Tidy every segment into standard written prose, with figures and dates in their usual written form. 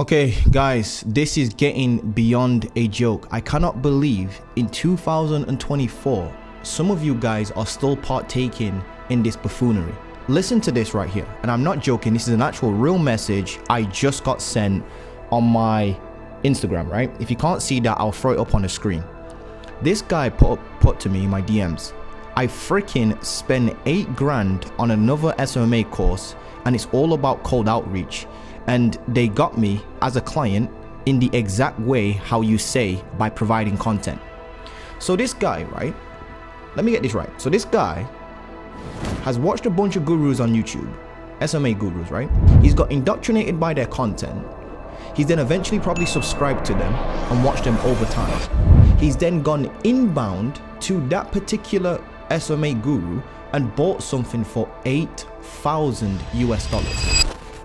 Okay guys, this is getting beyond a joke. I cannot believe in 2024 some of you guys are still partaking in this buffoonery. Listen to this right here, and I'm not joking, this is an actual real message I just got sent on my Instagram, right? If you can't see that, I'll throw it up on the screen. This guy put to me in my DMs, I freaking spent 8 grand on another SMMA course and it's all about cold outreach, and they got me as a client in the exact way how you say, by providing content. So this guy, right, let me get this right. So this guy has watched a bunch of gurus on YouTube, SMMA gurus, right? He's got indoctrinated by their content. He's then eventually probably subscribed to them and watched them over time. He's then gone inbound to that particular SMMA guru and bought something for $8,000 US.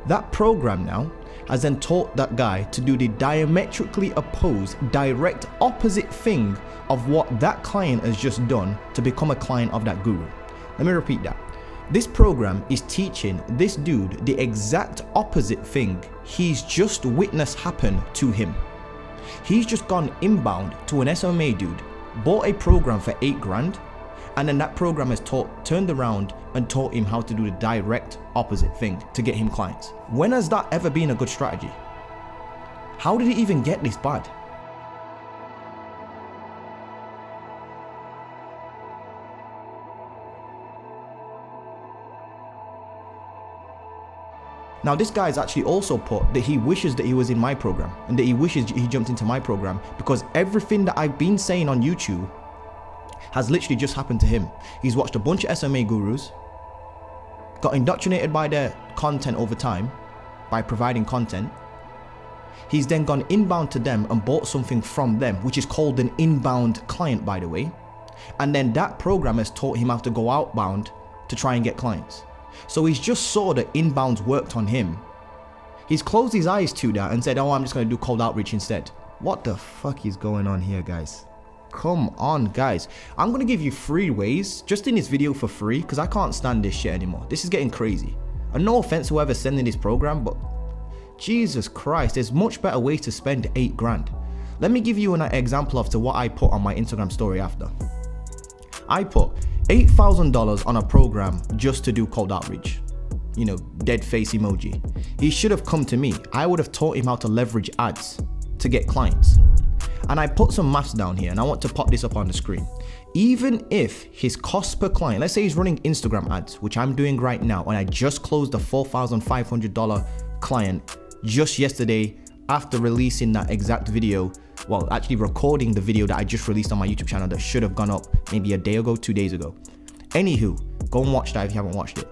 That program now has then taught that guy to do the diametrically opposed, direct opposite thing of what that client has just done to become a client of that guru. Let me repeat that. This program is teaching this dude the exact opposite thing he's just witnessed happen to him. He's just gone inbound to an SMMA dude, bought a program for 8 grand, and then that program has turned around and taught him how to do the direct opposite thing to get him clients. When has that ever been a good strategy? How did it even get this bad? Now this guy's actually also put that he wishes that he was in my program and that he wishes he jumped into my program, because everything that I've been saying on YouTube has literally just happened to him. He's watched a bunch of SMMA gurus, got indoctrinated by their content over time, by providing content. He's then gone inbound to them and bought something from them, which is called an inbound client, by the way. And then that program has taught him how to go outbound to try and get clients. So he's just saw that inbounds worked on him. He's closed his eyes to that and said, oh, I'm just going to do cold outreach instead. What the fuck is going on here, guys? Come on, guys. I'm going to give you 3 ways just in this video for free, because I can't stand this shit anymore. This is getting crazy. And no offense to whoever's sending this program, but Jesus Christ, there's much better ways to spend 8 grand. Let me give you an example of what I put on my Instagram story after. I put $8,000 on a program just to do cold outreach. You know, dead face emoji. He should have come to me. I would have taught him how to leverage ads to get clients. And I put some maths down here, and I want to pop this up on the screen. Even if his cost per client, let's say he's running Instagram ads, which I'm doing right now, and I just closed a $4,500 client just yesterday after releasing that exact video. Well, actually recording the video that I just released on my YouTube channel that should have gone up maybe a day ago, 2 days ago. Anywho, go and watch that if you haven't watched it.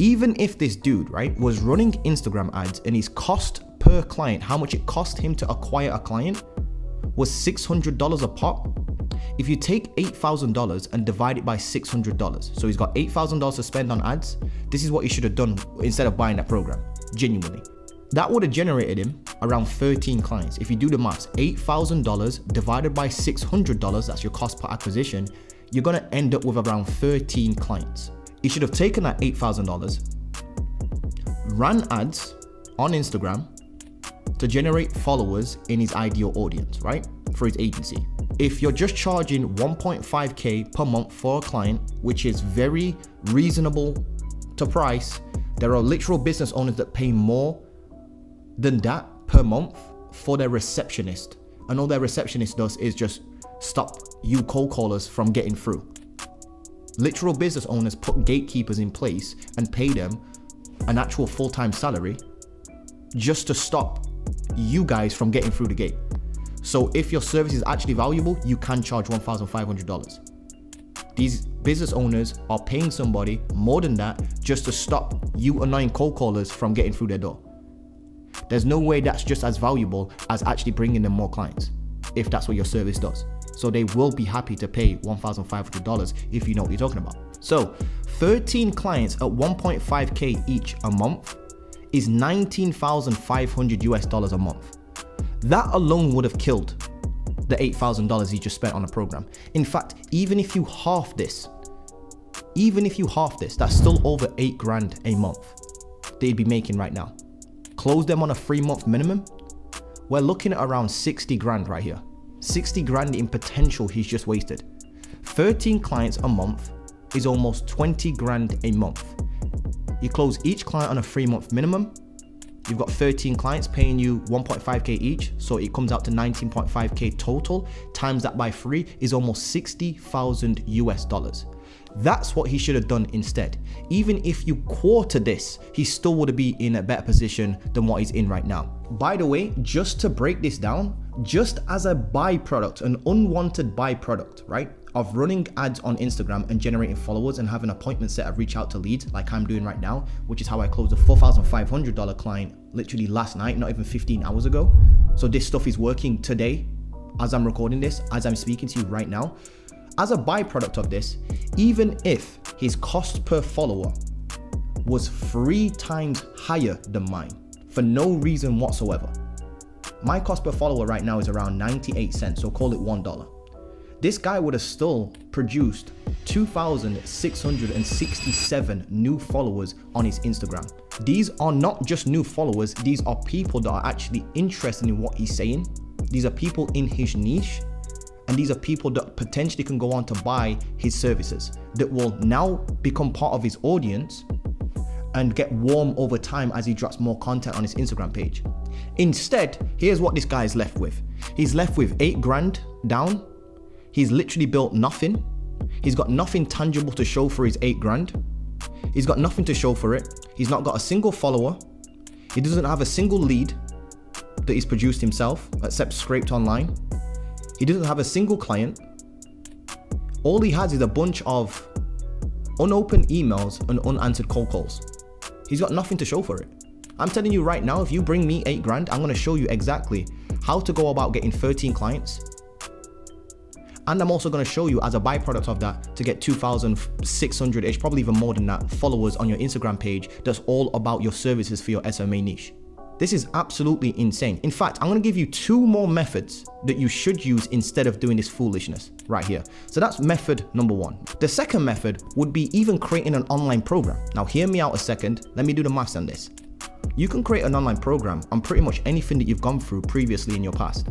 Even if this dude, right, was running Instagram ads and his cost per client, how much it cost him to acquire a client, was $600 a pop. If you take $8,000 and divide it by $600, so he's got $8,000 to spend on ads, this is what he should have done instead of buying that program, genuinely. That would have generated him around 13 clients. If you do the maths, $8,000 divided by $600, that's your cost per acquisition, you're gonna end up with around 13 clients. He should have taken that $8,000, ran ads on Instagram to generate followers in his ideal audience, right? For his agency. If you're just charging 1.5K per month for a client, which is very reasonable to price, there are literal business owners that pay more than that per month for their receptionist. And all their receptionist does is just stop you cold callers from getting through. Literal business owners put gatekeepers in place and pay them an actual full-time salary just to stop you guys from getting through the gate. So if your service is actually valuable, you can charge $1,500. These business owners are paying somebody more than that just to stop you annoying cold callers from getting through their door. There's no way that's just as valuable as actually bringing them more clients, if that's what your service does. So they will be happy to pay $1,500 if you know what you're talking about. So 13 clients at 1.5K each a month is $19,500 US a month. That alone would have killed the $8,000 he just spent on a program. In fact, even if you half this, that's still over 8 grand a month that he'd be making right now. close them on a 3-month minimum, we're looking at around 60 grand right here. 60 grand in potential he's just wasted. 13 clients a month is almost 20 grand a month. You close each client on a 3-month minimum. You've got 13 clients paying you 1.5k each, so it comes out to 19.5k total. Times that by 3 is almost 60,000 US dollars. That's what he should have done instead. Even if you quarter this, he still would be in a better position than what he's in right now. By the way, just to break this down, just as a byproduct, an unwanted byproduct, right, of running ads on Instagram and generating followers and having appointments set up, reach out to leads like I'm doing right now, which is how I closed a $4,500 client literally last night, not even 15 hours ago. So this stuff is working today as I'm recording this, as I'm speaking to you right now. As a byproduct of this, even if his cost per follower was 3 times higher than mine for no reason whatsoever, my cost per follower right now is around 98 cents, so call it $1. This guy would have still produced 2,667 new followers on his Instagram. These are not just new followers, these are people that are actually interested in what he's saying. These are people in his niche. And these are people that potentially can go on to buy his services, that will now become part of his audience and get warm over time as he drops more content on his Instagram page. Instead, here's what this guy is left with. He's left with 8 grand down. He's literally built nothing. He's got nothing tangible to show for his 8 grand. He's got nothing to show for it. He's not got a single follower. He doesn't have a single lead that he's produced himself, except scraped online. He doesn't have a single client. All he has is a bunch of unopened emails and unanswered cold calls. He's got nothing to show for it. I'm telling you right now, if you bring me 8 grand, I'm going to show you exactly how to go about getting 13 clients. And I'm also going to show you, as a byproduct of that, to get 2,600-ish, probably even more than that, followers on your Instagram page that's all about your services for your SMMA niche. This is absolutely insane. In fact, I'm going to give you 2 more methods that you should use instead of doing this foolishness right here. So that's method number 1. The second method would be even creating an online program. Now hear me out a second. Let me do the maths on this. You can create an online program on pretty much anything that you've gone through previously in your past.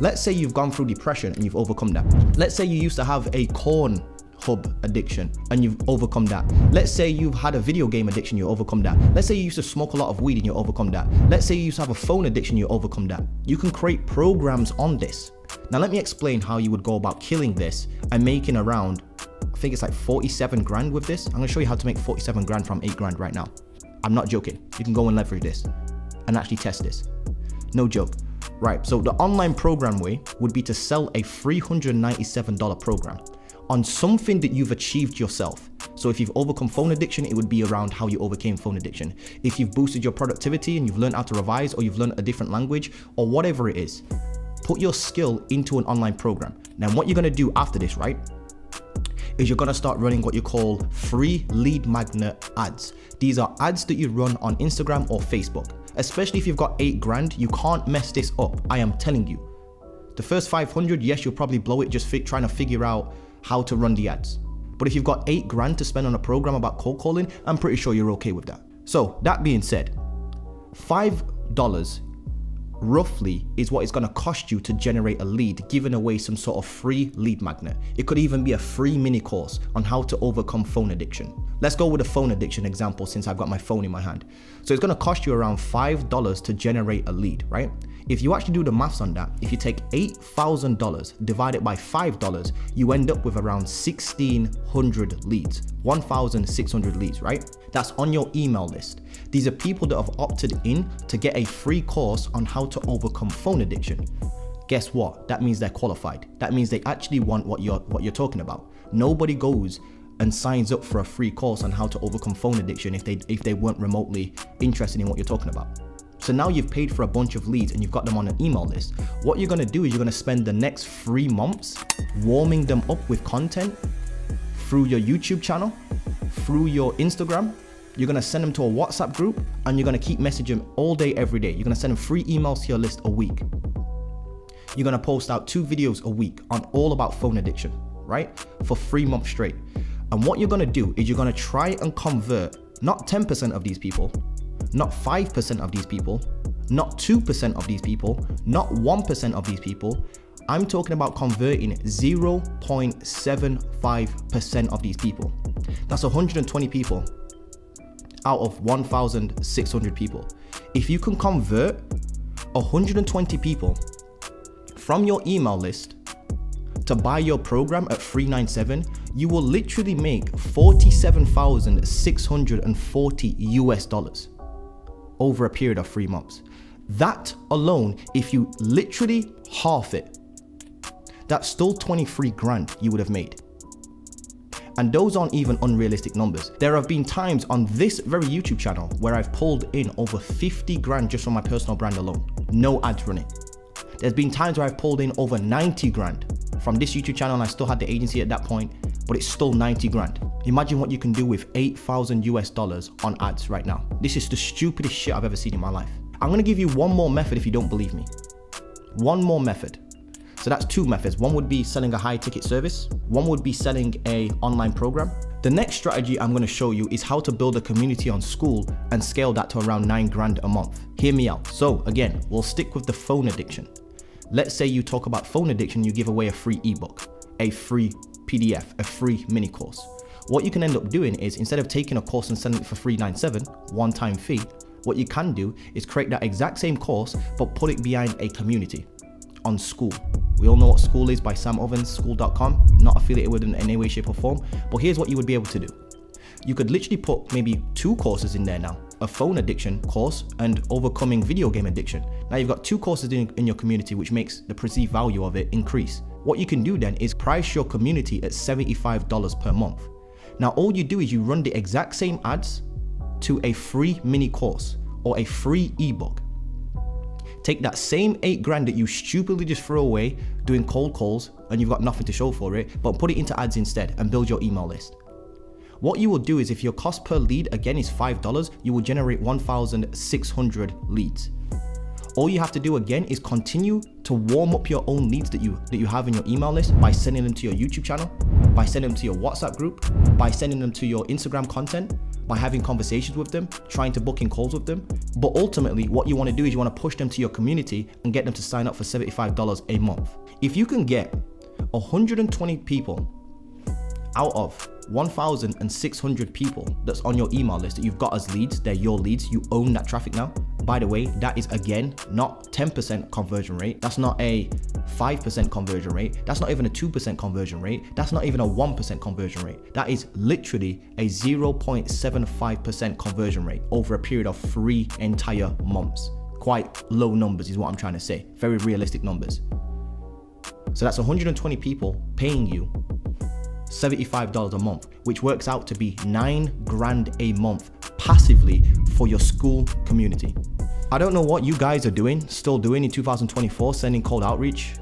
Let's say you've gone through depression and you've overcome that. Let's say you used to have a corn hub addiction and you've overcome that. Let's say you've had a video game addiction, you overcome that. Let's say you used to smoke a lot of weed and you overcome that. Let's say you used to have a phone addiction, you overcome that. You can create programs on this. Now let me explain how you would go about killing this and making around, I think it's like 47 grand with this. I'm gonna show you how to make 47 grand from 8 grand right now. I'm not joking. You can go and leverage this and actually test this. No joke. Right, so the online program way would be to sell a $397 program on something that you've achieved yourself. So if you've overcome phone addiction, it would be around how you overcame phone addiction. If you've boosted your productivity and you've learned how to revise, or you've learned a different language, or whatever it is, put your skill into an online program. Now what you're gonna do after this, right, is you're gonna start running what you call free lead magnet ads. These are ads that you run on Instagram or Facebook. Especially if you've got 8 grand, you can't mess this up, I am telling you. The first 500, yes, you'll probably blow it just trying to figure out how to run the ads. But if you've got 8 grand to spend on a program about cold calling, I'm pretty sure you're okay with that. So that being said, $5 roughly is what it's going to cost you to generate a lead, giving away some sort of free lead magnet. It could even be a free mini course on how to overcome phone addiction. Let's go with a phone addiction example since I've got my phone in my hand. So it's going to cost you around $5 to generate a lead, right? If you actually do the maths on that, if you take $8,000 divided by $5, you end up with around 1,600 leads, 1,600 leads, right? That's on your email list. These are people that have opted in to get a free course on how to overcome phone addiction. Guess what? That means they're qualified. That means they actually want what you're talking about. Nobody goes and signs up for a free course on how to overcome phone addiction if they weren't remotely interested in what you're talking about. So now you've paid for a bunch of leads and you've got them on an email list. What you're gonna do is you're gonna spend the next 3 months warming them up with content through your YouTube channel, through your Instagram. You're gonna send them to a WhatsApp group and you're gonna keep messaging them all day, every day. You're gonna send them 3 emails to your list a week. You're gonna post out 2 videos a week on all about phone addiction, right? For 3 months straight. And what you're gonna do is you're gonna try and convert not 10% of these people, not 5% of these people, not 2% of these people, not 1% of these people. I'm talking about converting 0.75% of these people. That's 120 people out of 1,600 people. If you can convert 120 people from your email list to buy your program at $397, you will literally make $47,640 US over a period of 3 months. That alone, if you literally half it, that's still 23 grand you would have made. And those aren't even unrealistic numbers. There have been times on this very YouTube channel where I've pulled in over 50 grand just from my personal brand alone. No ads running. There's been times where I've pulled in over 90 grand from this YouTube channel, and I still had the agency at that point, but it's still 90 grand. Imagine what you can do with 8,000 US dollars on ads right now. This is the stupidest shit I've ever seen in my life. I'm gonna give you one more method if you don't believe me. One more method. So that's 2 methods. One would be selling a high ticket service. One would be selling a online program. The next strategy I'm gonna show you is how to build a community on School and scale that to around 9 grand a month. Hear me out. So again, we'll stick with the phone addiction. Let's say you talk about phone addiction, you give away a free ebook, a free PDF, a free mini course. What you can end up doing is, instead of taking a course and selling it for $397, one-time fee, what you can do is create that exact same course, but put it behind a community on School. We all know what School is by Sam Ovens, school.com, not affiliated with it in any way, shape or form. But here's what you would be able to do. You could literally put maybe 2 courses in there now, a phone addiction course and overcoming video game addiction. Now you've got 2 courses in your community, which makes the perceived value of it increase. What you can do then is price your community at $75 per month. Now all you do is you run the exact same ads to a free mini course or a free ebook. Take that same 8 grand that you stupidly just throw away doing cold calls and you've got nothing to show for it, but put it into ads instead and build your email list. What you will do is, if your cost per lead again is $5, you will generate 1,600 leads. All you have to do again is continue to warm up your own leads that you have in your email list by sending them to your YouTube channel, by sending them to your WhatsApp group, by sending them to your Instagram content, by having conversations with them, trying to book in calls with them. But ultimately, what you want to do is you want to push them to your community and get them to sign up for $75 a month. If you can get 120 people out of 1,600 people that's on your email list that you've got as leads, they're your leads, you own that traffic now. By the way, that is again not 10% conversion rate, that's not a 5% conversion rate, that's not even a 2% conversion rate, that's not even a 1% conversion rate. That is literally a 0.75% conversion rate over a period of 3 entire months. Quite low numbers is what I'm trying to say, very realistic numbers. So that's 120 people paying you $75 a month, which works out to be 9 grand a month passively for your School community. I don't know what you guys are still doing in 2024, sending cold outreach.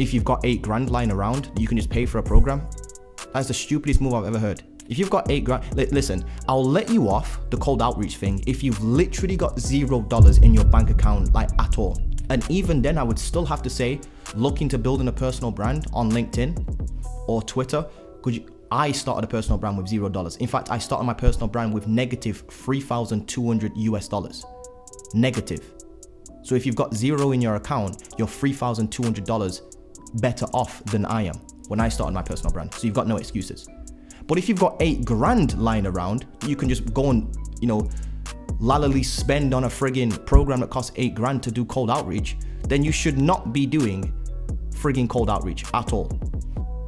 If you've got 8 grand lying around, you can just pay for a program. That's the stupidest move I've ever heard. If you've got 8 grand, listen, I'll let you off the cold outreach thing if you've literally got $0 in your bank account, like at all. And even then, I would still have to say, look into building a personal brand on LinkedIn or Twitter, because I started a personal brand with $0. In fact, I started my personal brand with negative 3,200 US dollars. Negative. So if you've got 0 in your account, you're $3,200 better off than I am when I started my personal brand. So you've got no excuses. But if you've got 8 grand lying around, you can just go and, lallily spend on a friggin' program that costs 8 grand to do cold outreach, then you should not be doing friggin' cold outreach at all.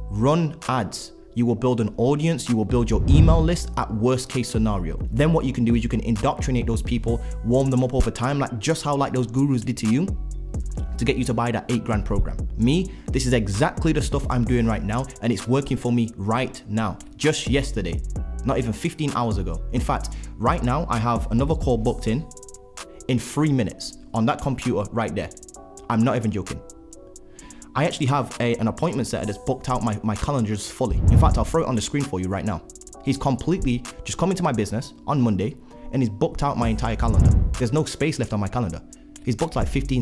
Run ads. You will build an audience, you will build your email list at worst case scenario. Then what you can do is you can indoctrinate those people, warm them up over time, like just how those gurus did to you, to get you to buy that 8 grand program. Me, this is exactly the stuff I'm doing right now, and it's working for me right now. Just yesterday, not even 15 hours ago. In fact, right now I have another call booked in 3 minutes on that computer right there. I'm not even joking. I actually have an appointment setter that's booked out my calendars fully. In fact, I'll throw it on the screen for you right now. He's completely just come into my business on Monday and he's booked out my entire calendar. There's no space left on my calendar. He's booked like 50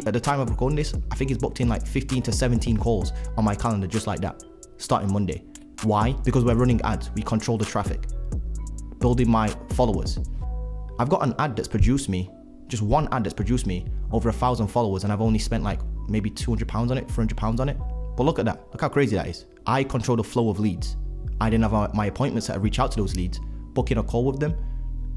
at the time of recording this. I think he's booked in like 15 to 17 calls on my calendar just like that, starting Monday. Why? Because we're running ads. We control the traffic, building my followers. I've got an ad that's produced me Just one ad that's produced me over 1,000 followers, and I've only spent like maybe £200 on it, £300 on it. But look at that. Look how crazy that is. I control the flow of leads. I didn't have my appointments to reach out to those leads, book in a call with them,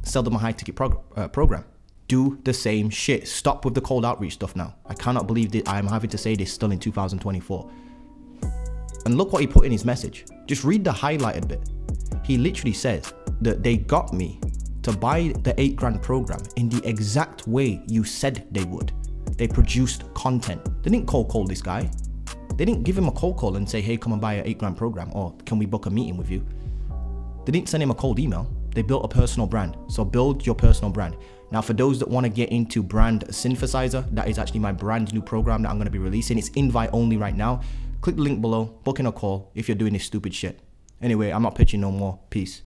sell them a high ticket program. Do the same shit. Stop with the cold outreach stuff now. I cannot believe that I'm having to say this still in 2024. And look what he put in his message. Just read the highlighted bit. He literally says that they got me to buy the 8 grand program in the exact way you said they would. They produced content. They didn't cold call this guy. They didn't give him a cold call and say, hey, come and buy an 8 grand program, or can we book a meeting with you? They didn't send him a cold email. They built a personal brand. So build your personal brand. Now, for those that want to get into Brand Synthesizer, that is actually my brand new program that I'm going to be releasing. It's invite only right now. Click the link below, book in a call if you're doing this stupid shit. Anyway, I'm not pitching no more. Peace.